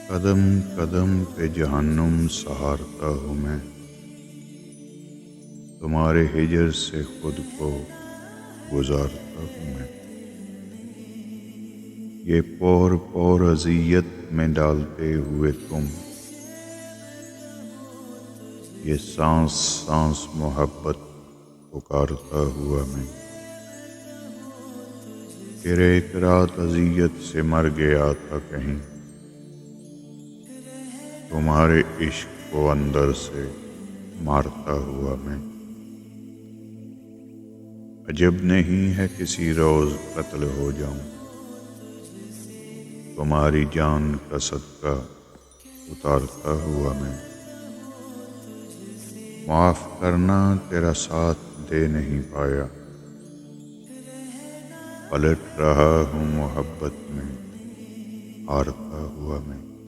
قدم قدم پہ جہنم سہارتا ہوں میں، تمہارے ہجر سے خود کو گزارتا ہوں میں۔ یہ پور پور اذیت میں ڈالتے ہوئے تم، یہ سانس سانس محبت پکارتا ہوا میں۔ پھر ایک رات اذیت سے مر گیا تھا کہیں، تمہارے عشق کو اندر سے مارتا ہوا میں۔ عجب نہیں ہے کسی روز قتل ہو جاؤں، تمہاری جان کا صدقہ اتارتا ہوا میں۔ معاف کرنا تیرا ساتھ دے نہیں پایا، پلٹ رہا ہوں محبت میں ہارتا ہوا میں۔